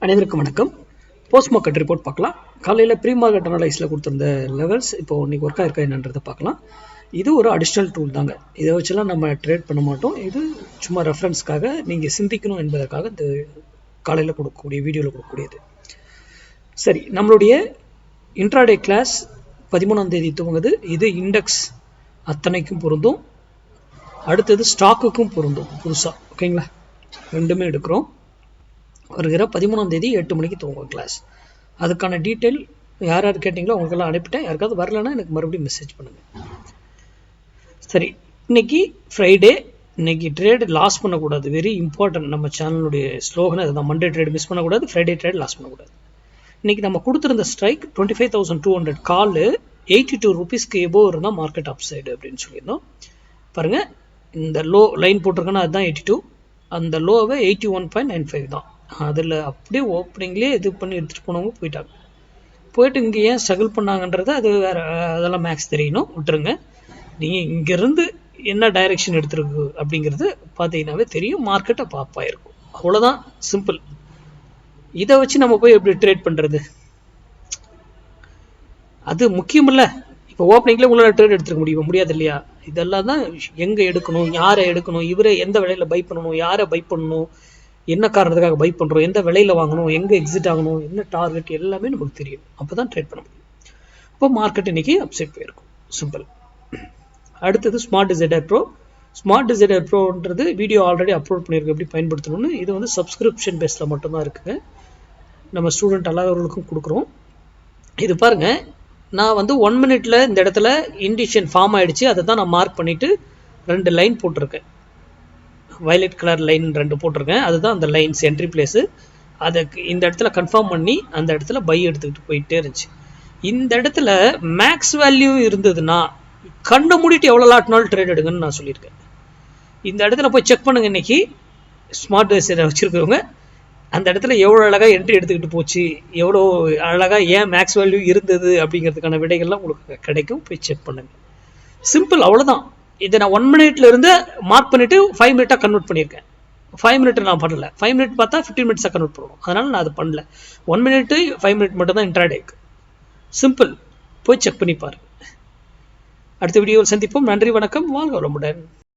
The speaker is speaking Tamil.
அனைவருக்கும் வணக்கம். போஸ்ட் மார்க்கெட் ரிப்போர்ட் பார்க்கலாம். காலையில் ப்ரீ மார்க்கெட் அனலைஸில் கொடுத்துருந்த லெவல்ஸ் இப்போ இன்னைக்கு ஒர்க் ஆயிருக்கா என்னன்றதை பார்க்கலாம். இது ஒரு அடிஷ்னல் டூல் தாங்க. இதை வச்செல்லாம் நம்ம ட்ரேட் பண்ண மாட்டோம். இது சும்மா ரெஃபரன்ஸ்க்காக நீங்கள் சிந்திக்கணும் என்பதற்காக இந்த காலையில் கொடுக்கக்கூடிய வீடியோவில் கொடுக்கக்கூடியது. சரி, நம்மளுடைய இன்ட்ராடே கிளாஸ் 13ஆம் தேதி துவங்குது. இது இண்டெக்ஸ் அத்தனைக்கும் பொருந்தும், அடுத்தது ஸ்டாக்குக்கும் பொருந்தும் புதுசாக. ஓகேங்களா, ரெண்டுமே எடுக்கிறோம். வருகிற 13ஆம் தேதி 8 மணிக்கு துவங்கும் கிளாஸ். அதுக்கான டீட்டெயில் யார் யார் கேட்டிங்களோ அவங்களுக்கெல்லாம் அனுப்பிட்டேன். யாருக்காவது வரலன்னா எனக்கு மறுபடியும் மெசேஜ் பண்ணுங்கள். சரி, இன்னைக்கு ஃப்ரைடே. இன்னைக்கு ட்ரேட் லாஸ் பண்ணக்கூடாது, வெரி இம்பார்ட்டன்ட். நம்ம சேனலுடைய ஸ்லோகன் அதுதான், மண்டே ட்ரேட் மிஸ் பண்ணக்கூடாது, ஃப்ரைடே ட்ரேட் லாஸ் பண்ணக்கூடாது. இன்னைக்கு நம்ம கொடுத்துருந்த ஸ்ட்ரைக் 25,200 கால் 82 ருபீஸ்க்கு எபோ இருந்தால் மார்க்கெட் அப் சைடு அப்படின்னு சொல்லியிருந்தோம். பாருங்கள், இந்த லோ லைன் போட்டிருக்கேன்னா அதுதான் 82, அந்த லோவை 81.95 தான். அதில் அப்படியே ஓப்பனிங்லேயே இது பண்ணி எடுத்துகிட்டு போனவங்க போயிட்டாங்க. போயிட்டு இங்கே ஏன் ஸ்ட்ரகிள் பண்ணாங்கன்றது அது வேறு, அதெல்லாம் மேக்ஸ் தெரியணும், விட்டுருங்க. நீங்கள் இங்கேருந்து என்ன டைரெக்ஷன் எடுத்துருக்கு அப்படிங்கிறது பார்த்தீங்கன்னாவே தெரியும். மார்க்கெட்டை பாப்பாயிருக்கும், அவ்வளோதான், சிம்பிள். இதை வச்சு நம்ம போய் எப்படி ட்ரேட் பண்ணுறது, அது முக்கியம் இல்லை. இப்போ ஓப்பனிங்கில் உங்களால் ட்ரேட் எடுத்துருக்க முடியாது இல்லையா? இதெல்லாம் தான் எங்கே எடுக்கணும், யாரை எடுக்கணும், இவரை எந்த விலையில் பை பண்ணணும், யாரை பை பண்ணணும், என்ன காரணத்துக்காக பை பண்ணுறோம், எந்த விலையில் வாங்கணும், எங்கே எக்ஸிட் ஆகணும், என்ன டார்கெட், எல்லாமே நமக்கு தெரியும். அப்போ தான் ட்ரேட் பண்ண முடியும். அப்போ மார்க்கெட் இன்றைக்கி அப்சைட் போயிருக்கும், சிம்பிள். அடுத்தது smart decider pro. Smart decider ப்ரோன்றது வீடியோ ஆல்ரெடி அப்லோட் பண்ணியிருக்கேன் எப்படி பயன்படுத்தணும்னு. இது வந்து சப்ஸ்கிரிப்ஷன் பேஸில் மட்டும்தான் இருக்குங்க. நம்ம ஸ்டூடெண்ட் அல்லாதவர்களுக்கும் கொடுக்குறோம். இது பாருங்கள், நான் வந்து 1 மினிட்ல இந்த இடத்துல இண்டிஷன் ஃபார்ம் ஆகிடுச்சு. அதை தான் நான் மார்க் பண்ணிவிட்டு 2 லைன் போட்டிருக்கேன். வயலட் கலர் லைன் 2 போட்டிருக்கேன். அதுதான் அந்த லைன்ஸ் என்ட்ரி பிளேஸு. அதுக்கு இந்த இடத்துல கன்ஃபார்ம் பண்ணி அந்த இடத்துல பை எடுத்துக்கிட்டு போயிட்டே இருந்துச்சு. இந்த இடத்துல மேக்ஸ் வேல்யூ இருந்ததுன்னா கண்ணை மூடிட்டு எவ்வளோ லாட்னாலும் ட்ரேட் எடுங்கன்னு நான் சொல்லியிருக்கேன். இந்த இடத்துல போய் செக் பண்ணுங்கள். இன்றைக்கி ஸ்மார்ட் டிவைஸை வச்சுருக்கவங்க அந்த இடத்துல எவ்வளோ அழகாக என்ட்ரி எடுத்துக்கிட்டு போச்சு, எவ்வளோ அழகாக ஏன் மேக்ஸ் வேல்யூ இருந்தது அப்படிங்கிறதுக்கான விடைகள்லாம் உங்களுக்கு கிடைக்கும். போய் செக் பண்ணுங்கள், சிம்பிள், அவ்வளோதான். இதை நான் 1 மினிட்ல இருந்து மார்க் பண்ணிவிட்டு 5 மினிட்டாக கன்வெர்ட் பண்ணியிருக்கேன். 5 மினிட் நான் பண்ணல, 5 மினிட் பார்த்தா 15 மினிட்ஸாக கன்வெர்ட் பண்ணணும். அதனால் நான் அது பண்ணல. 1 மினிட்டு 5 மினிட் மட்டும் தான் இன்ட்ராடேக்கு. சிம்பிள், போய் செக் பண்ணி பாருங்கள். அடுத்த வீடியோவில் சந்திப்போம். நன்றி, வணக்கம், வாழ்க வளமுடன்.